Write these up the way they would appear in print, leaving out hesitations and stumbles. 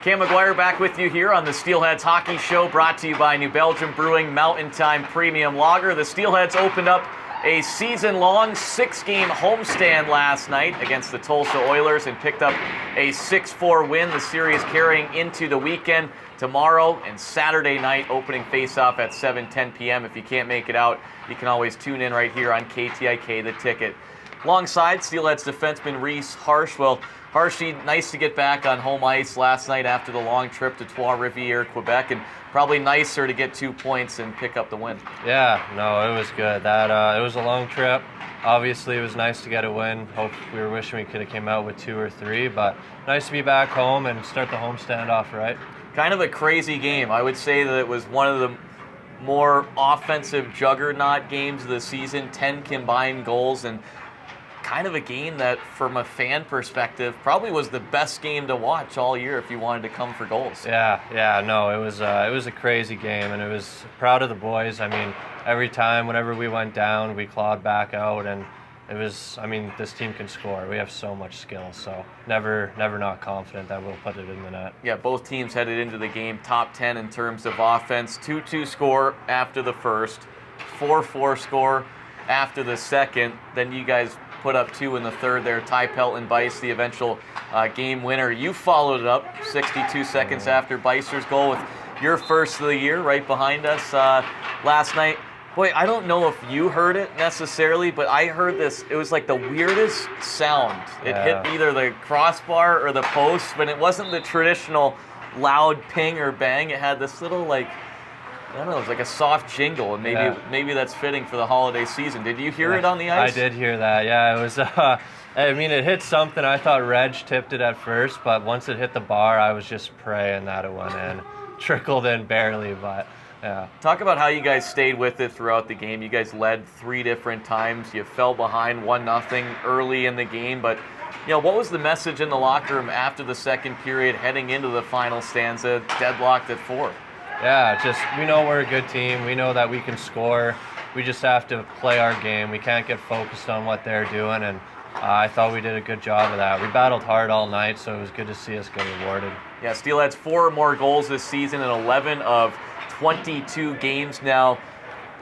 Cam McGuire back with you here on the Steelheads Hockey Show, brought to you by New Belgium Brewing Mountain Time Premium Lager. The Steelheads opened up a season-long 6-game homestand last night against the Tulsa Oilers and picked up a 6-4 win. The series carrying into the weekend tomorrow and Saturday night, opening face-off at 7:10 p.m. If you can't make it out, you can always tune in right here on KTIK, The Ticket. Alongside Steelheads defenseman Reece Harsch. Well, Harsch, nice to get back on home ice last night after the long trip to Trois-Rivières, Quebec, and probably nicer to get 2 points and pick up the win. Yeah, no, it was good. It was a long trip. Obviously, it was nice to get a win. We were wishing we could have came out with 2 or 3, but nice to be back home and start the homestand off right. Kind of a crazy game. I would say that it was one of the more offensive juggernaut games of the season, 10 combined goals, and kind of a game that, from a fan perspective, probably was the best game to watch all year if you wanted to come for goals. Yeah, no, it was a crazy game, and it was proud of the boys. I mean, every time, whenever we went down, we clawed back out, and it was, I mean, this team can score. We have so much skill, so never not confident that we'll put it in the net. Yeah, both teams headed into the game top 10 in terms of offense. 2-2 score after the first, 4-4 score after the second. Then you guys put up 2 in the third there. Ty Pelton-Bice, the eventual game winner. You followed it up 62 seconds after Bicer's goal with your first of the year right behind us last night. Boy, I don't know if you heard it necessarily, but I heard this. It was like the weirdest sound. It hit either the crossbar or the post, but it wasn't the traditional loud ping or bang. It had this little, like, I don't know, it was like a soft jingle, and maybe that's fitting for the holiday season. Did you hear it on the ice? I did hear that, yeah. It was, I mean, it hit something. I thought Reg tipped it at first, but once it hit the bar, I was just praying that it went in. Trickled in barely, but yeah. Talk about how you guys stayed with it throughout the game. You guys led 3 different times. You fell behind 1-0 early in the game, but what was the message in the locker room after the second period, heading into the final stanza, deadlocked at 4? Yeah, just we know we're a good team. We know that we can score. We just have to play our game. We can't get focused on what they're doing, and I thought we did a good job of that. We battled hard all night, so it was good to see us get rewarded. Yeah, Steelheads 4 more goals this season in 11 of 22 games now.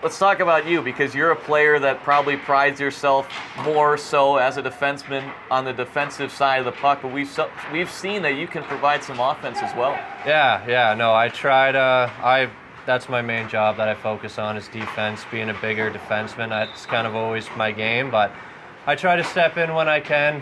Let's talk about you, because you're a player that probably prides yourself more so as a defenseman on the defensive side of the puck, but we've seen that you can provide some offense as well. Yeah, no, I tried, that's my main job that I focus on is defense, being a bigger defenseman. That's kind of always my game, but I try to step in when I can.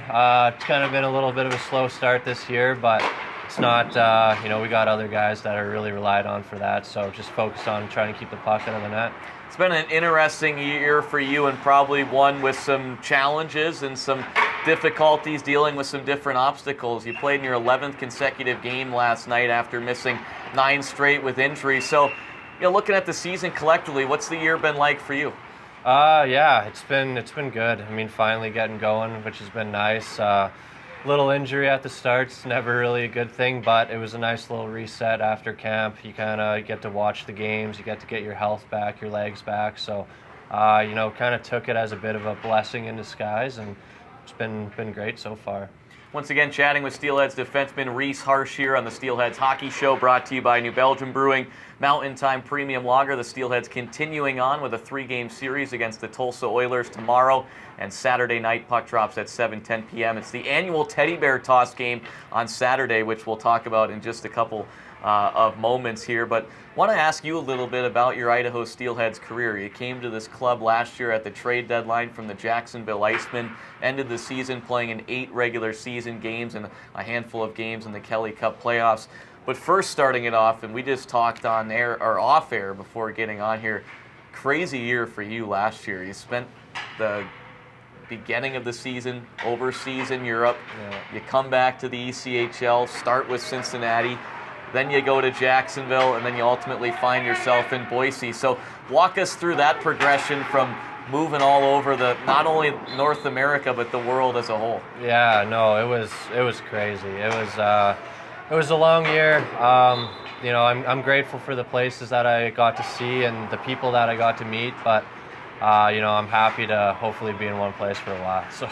It's kind of been a little bit of a slow start this year, but it's not, we got other guys that are really relied on for that, so just focus on trying to keep the puck out of the net. It's been an interesting year for you, and probably one with some challenges and some difficulties, dealing with some different obstacles. You played in your 11th consecutive game last night after missing 9 straight with injury. So, looking at the season collectively, what's the year been like for you? Yeah, it's been good. I mean, finally getting going, which has been nice. Little injury at the start's never really a good thing, but it was a nice little reset after camp. You kind of get to watch the games, you get to get your health back, your legs back. So, kind of took it as a bit of a blessing in disguise, and it's been great so far. Once again, chatting with Steelheads defenseman Reece Harsch here on the Steelheads Hockey Show, brought to you by New Belgium Brewing Mountain Time Premium Lager. The Steelheads continuing on with a 3-game series against the Tulsa Oilers tomorrow, and Saturday night puck drops at 7:10 p.m. It's the annual teddy bear toss game on Saturday, which we'll talk about in just a couple of moments here. But want to ask you a little bit about your Idaho Steelheads career. You came to this club last year at the trade deadline from the Jacksonville Icemen, ended the season playing in 8 regular season games and a handful of games in the Kelly Cup playoffs. But first, starting it off, and we just talked on air or off air before getting on here, crazy year for you last year. You spent the beginning of the season overseas in Europe. Yeah. You come back to the ECHL, start with Cincinnati, then you go to Jacksonville, and then you ultimately find yourself in Boise. So walk us through that progression from moving all over not only North America but the world as a whole. Yeah, no, it was crazy. It was a long year. I'm grateful for the places that I got to see and the people that I got to meet, but I'm happy to hopefully be in one place for a while. So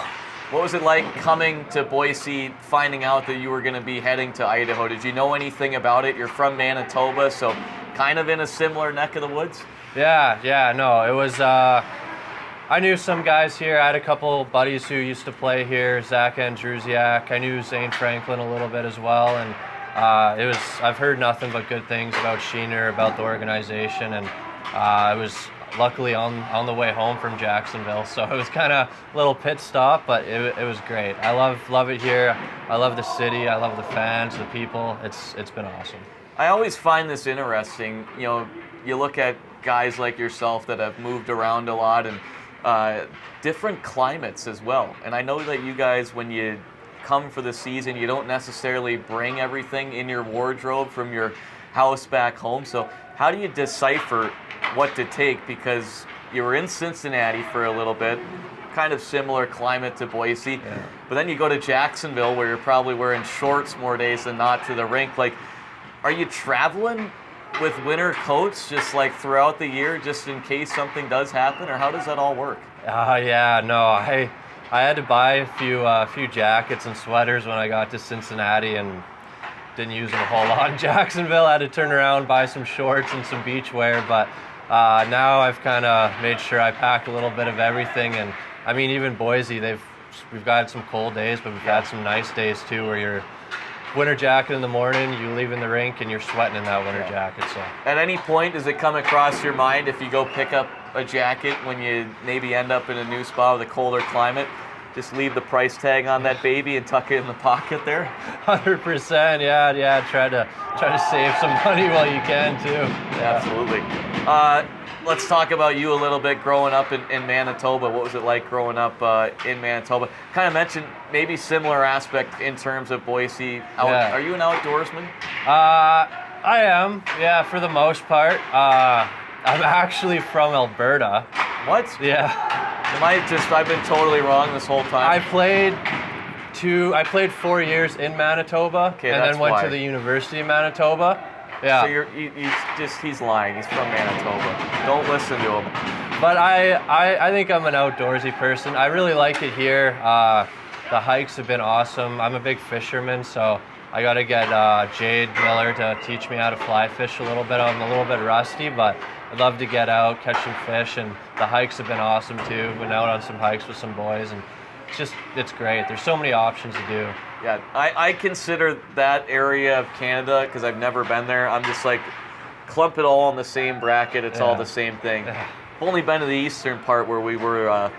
What was it like coming to Boise, finding out that you were going to be heading to Idaho? Did you know anything about it? You're from Manitoba, so kind of in a similar neck of the woods? Yeah, no, it was, I knew some guys here. I had a couple buddies who used to play here, Zach Andrusiak. I knew Zane Franklin a little bit as well, and I've heard nothing but good things about Sheener, about the organization, and I was luckily on the way home from Jacksonville, so it was kind of a little pit stop, but it was great. I love it here. I love the city. I love the fans, the people. It's been awesome. I always find this interesting. You know, you look at guys like yourself that have moved around a lot and different climates as well. And I know that you guys, when you come for the season, you don't necessarily bring everything in your wardrobe from your house back home. So how do you decipher what to take? Because you were in Cincinnati for a little bit, kind of similar climate to Boise, but then you go to Jacksonville where you're probably wearing shorts more days than not to the rink. Like, are you traveling with winter coats just like throughout the year just in case something does happen, or how does that all work? Yeah, no, I had to buy a few jackets and sweaters when I got to Cincinnati and didn't use them a whole lot in Jacksonville. I had to turn around, buy some shorts and some beach wear, but now I've kind of made sure I pack a little bit of everything. And I mean, even Boise, we've got some cold days, but we've had some nice days too where you're winter jacket in the morning, you leave in the rink and you're sweating in that winter jacket. So at any point, does it come across your mind if you go pick up a jacket when you maybe end up in a new spot with a colder climate, just leave the price tag on that baby and tuck it in the pocket there? 100%, yeah. Try to save some money while you can too. Yeah. Absolutely. Let's talk about you a little bit growing up in Manitoba. What was it like growing up in Manitoba? Kind of mentioned maybe similar aspect in terms of Boise. Are you an outdoorsman? I am, yeah, for the most part. I'm actually from Alberta. What? Yeah. I've been totally wrong this whole time? I played 4 years in Manitoba, and then went to the University of Manitoba. Yeah. So he's lying. He's from Manitoba. Don't listen to him. But I think I'm an outdoorsy person. I really like it here. The hikes have been awesome. I'm a big fisherman, so I got to get Jade Miller to teach me how to fly fish a little bit. I'm a little bit rusty, but I'd love to get out, catch some fish, and the hikes have been awesome too. Been out on some hikes with some boys, and it's great. There's so many options to do. Yeah, I consider that area of Canada, because I've never been there, I'm just like, clump it all in the same bracket. It's all the same thing. I've only been to the eastern part where we were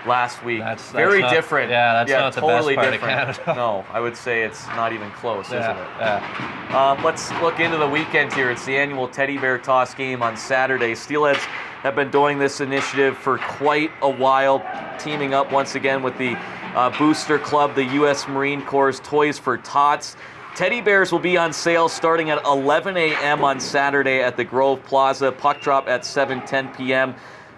last week. That's very not, different. Yeah, that's not totally the best part different. of Canada. No, I would say it's not even close, isn't it? Yeah. Let's look into the weekend here. It's the annual Teddy Bear Toss game on Saturday. Steelheads have been doing this initiative for quite a while, teaming up once again with the booster club, the U.S. Marine Corps' Toys for Tots. Teddy bears will be on sale starting at 11 a.m. on Saturday at the Grove Plaza. Puck drop at 7:10 p.m.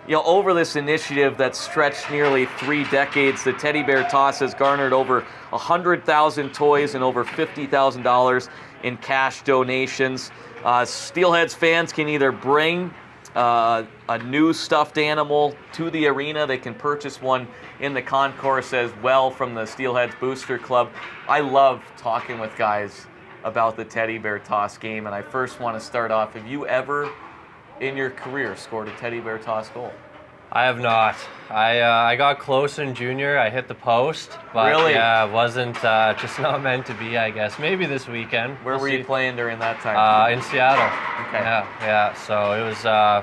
You know, over this initiative that's stretched nearly 3 decades, the Teddy Bear Toss has garnered over 100,000 toys and over $50,000 in cash donations. Steelheads fans can either bring a new stuffed animal to the arena. They can purchase one in the concourse as well from the Steelheads Booster Club. I love talking with guys about the Teddy Bear Toss game, and I first want to start off, have you ever in your career scored a Teddy Bear Toss goal? I have not. I got close in junior. I hit the post, but really? Yeah, it wasn't just not meant to be, I guess. Maybe this weekend. Where were you playing during that time? In Seattle. Okay. Yeah. So it was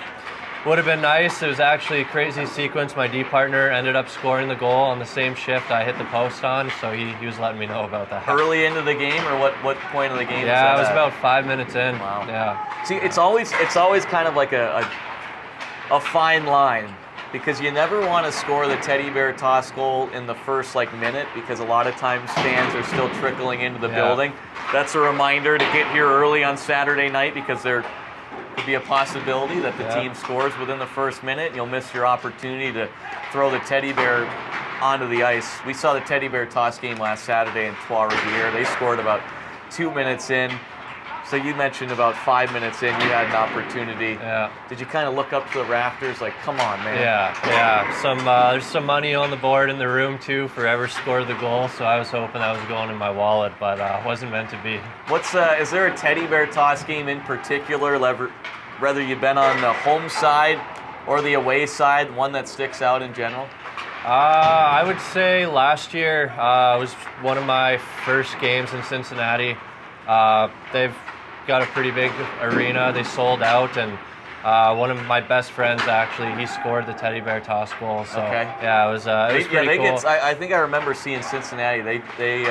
would have been nice. It was actually a crazy sequence. My D partner ended up scoring the goal on the same shift I hit the post on, so he was letting me know about that. Early into the game, or what point of the game? Yeah, it was about 5 minutes in. Wow. Yeah. See, it's always kind of like a fine line, because you never want to score the Teddy Bear Toss goal in the first minute, because a lot of times fans are still trickling into the building. That's a reminder to get here early on Saturday night, because there could be a possibility that the team scores within the first minute, and you'll miss your opportunity to throw the Teddy Bear onto the ice. We saw the Teddy Bear Toss game last Saturday in Trois-Rivières. They scored about 2 minutes in. So you mentioned about 5 minutes in, you had an opportunity. Yeah. Did you kind of look up to the rafters like, come on, man? Yeah. There's some money on the board in the room too for whoever scored the goal. So I was hoping that was going in my wallet, but wasn't meant to be. Is there a teddy bear toss game in particular, whether you've been on the home side or the away side, one that sticks out in general? I would say last year was one of my first games in Cincinnati. They've got a pretty big arena. They sold out, and one of my best friends actually, he scored the teddy bear toss goal. So yeah, it was pretty cool. I think I remember seeing Cincinnati. They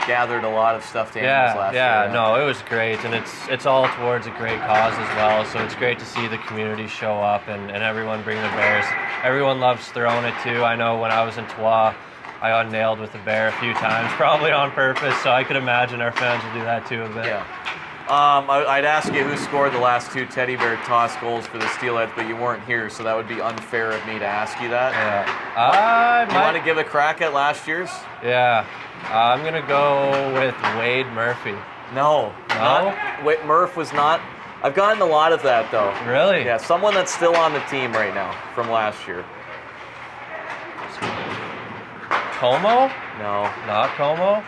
gathered a lot of stuffed animals last year. Yeah, no, it was great, and it's all towards a great cause as well. So it's great to see the community show up and everyone bring the bears. Everyone loves throwing it too. I know when I was in Troyes, I got nailed with a bear a few times, probably on purpose. So I could imagine our fans will do that too a bit. Yeah. I'd ask you who scored the last two teddy bear toss goals for the Steelheads, but you weren't here, so that would be unfair of me to ask you that. Yeah. You want to give a crack at last year's? Yeah. I'm going to go with Wade Murphy. No? Wait, Murph was not. I've gotten a lot of that, though. Really? Yeah, someone that's still on the team right now from last year. Como? No. Not Como?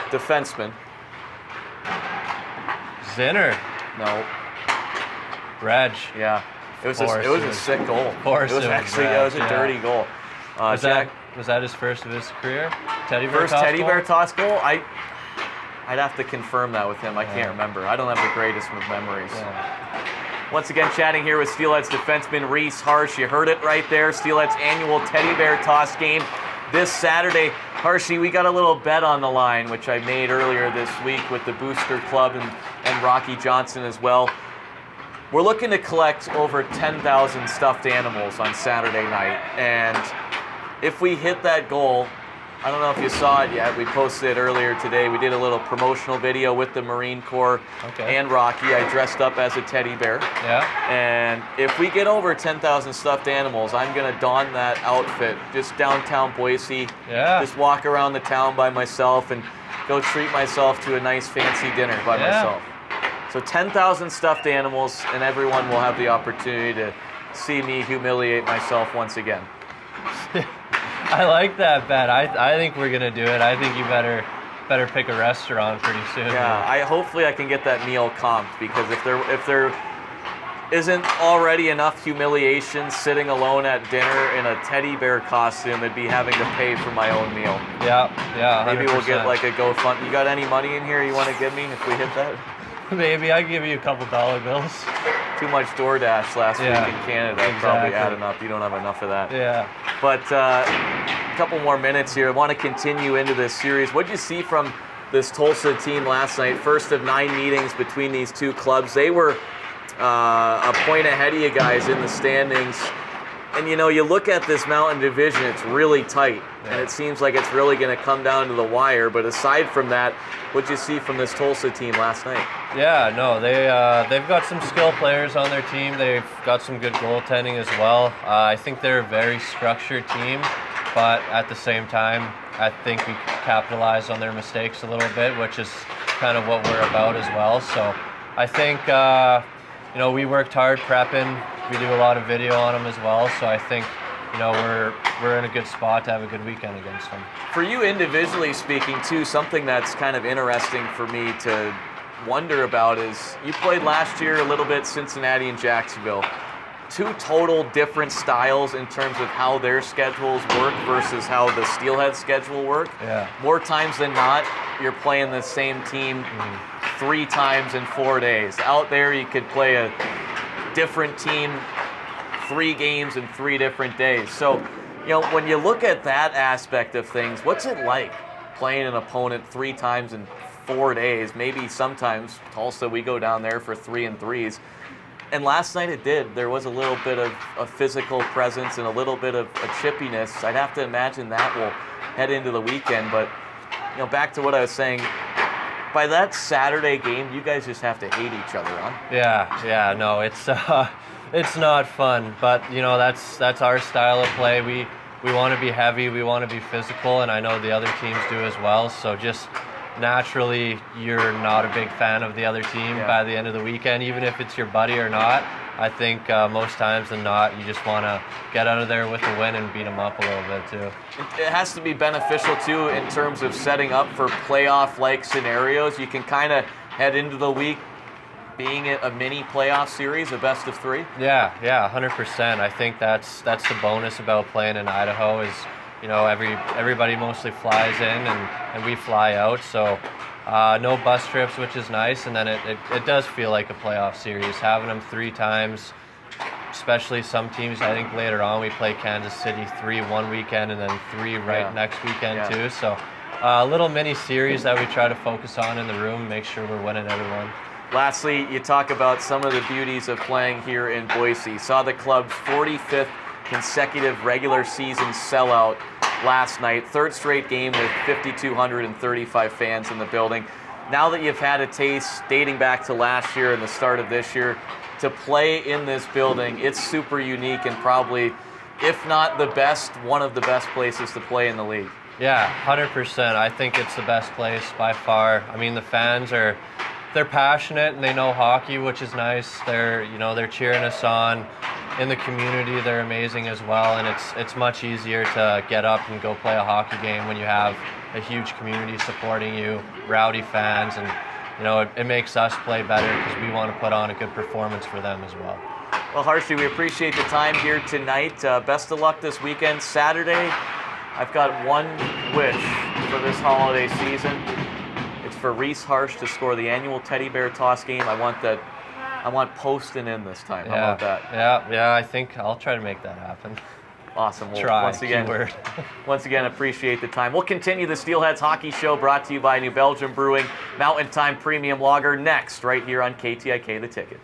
Defenseman. Zinner? No. Reg? Yeah. It was a sick goal. Of course it was actually Reg, a dirty goal. Was that his first of his career? First teddy bear toss goal? I'd have to confirm that with him. I can't remember. I don't have the greatest of memories. Yeah. Once again, chatting here with Steelheads defenseman Reece Harsch. You heard it right there. Steelheads annual teddy bear toss game this Saturday. Harshy, we got a little bet on the line, which I made earlier this week with the Booster Club and Rocky Johnson as well. We're looking to collect over 10,000 stuffed animals on Saturday night, and if we hit that goal, I don't know if you saw it yet, we posted it earlier today. We did a little promotional video with the Marine Corps and Rocky. I dressed up as a teddy bear. Yeah. And if we get over 10,000 stuffed animals, I'm going to don that outfit just downtown Boise. Yeah. Just walk around the town by myself and go treat myself to a nice fancy dinner by myself. So 10,000 stuffed animals, and everyone will have the opportunity to see me humiliate myself once again. I like that bet. I think we're gonna do it. I think you better pick a restaurant pretty soon. Yeah, hopefully I can get that meal comped, because if there isn't already enough humiliation sitting alone at dinner in a teddy bear costume, it'd be having to pay for my own meal. Yeah, 100%. Maybe we'll get like a GoFund. You got any money in here you want to give me if we hit that? Maybe I give you a couple dollar bills. Too much DoorDash last week in Canada. Probably adding up. You don't have enough of that. Yeah. But a couple more minutes here. I want to continue into this series. What did you see from this Tulsa team last night? First of 9 meetings between these two clubs. They were a point ahead of you guys in the standings. And you look at this Mountain Division, it's really tight. And it seems like it's really going to come down to the wire. But aside from that, what did you see from this Tulsa team last night? Yeah, no, they've got some skill players on their team. They've got some good goaltending as well. I think they're a very structured team, but at the same time, I think we capitalize on their mistakes a little bit, which is kind of what we're about as well. So I think we worked hard prepping. We do a lot of video on them as well. So I think we're in a good spot to have a good weekend against them. For you individually speaking too, something that's kind of interesting for me to wonder about is you played last year a little bit Cincinnati and Jacksonville. 2 total different styles in terms of how their schedules work versus how the Steelhead schedule work. Yeah. More times than not, you're playing the same team 3 times in 4 days. Out there, you could play a different team 3 games in 3 different days. So, when you look at that aspect of things, what's it like playing an opponent 3 times in 4 days? Maybe sometimes Tulsa, we go down there for 3 and 3s. And last night it did. There was a little bit of a physical presence and a little bit of a chippiness. I'd have to imagine that will head into the weekend. But, back to what I was saying, by that Saturday game, you guys just have to hate each other, huh? Yeah, no, it's not fun, but that's our style of play. We want to be heavy, we want to be physical, and I know the other teams do as well. So just naturally you're not a big fan of the other team by the end of the weekend, even if it's your buddy or not. I think most times than not, you just want to get out of there with a win and beat them up a little bit too. It has to be beneficial too in terms of setting up for playoff-like scenarios. You can kind of head into the week being a mini playoff series, a best of 3. Yeah, 100%. I think that's the bonus about playing in Idaho is, everybody mostly flies in and we fly out. So no bus trips, which is nice, and then it does feel like a playoff series. Having them 3 times, especially some teams, I think later on we play Kansas City 3 one weekend and then 3 next weekend too. So a little mini series that we try to focus on in the room, make sure we're winning everyone. Lastly, you talk about some of the beauties of playing here in Boise. Saw the club's 45th consecutive regular season sellout last night. 3rd straight game with 5,235 fans in the building. Now that you've had a taste dating back to last year and the start of this year, to play in this building, it's super unique and probably, if not the best, one of the best places to play in the league. Yeah, 100%. I think it's the best place by far. I mean, the fans they're passionate and they know hockey, which is nice. They're cheering us on. In the community, they're amazing as well, and it's much easier to get up and go play a hockey game when you have a huge community supporting you, rowdy fans, and it makes us play better because we want to put on a good performance for them as well. Well, Harsch, we appreciate the time here tonight. Best of luck this weekend. Saturday, I've got one wish for this holiday season. It's for Reece Harsch to score the annual teddy bear toss game. I want Poston in this time. How about that? Yeah, I think I'll try to make that happen. Awesome. Well, Try, once again, appreciate the time. We'll continue the Steelheads Hockey Show brought to you by New Belgium Brewing, Mountain Time Premium Lager, next right here on KTIK The Ticket.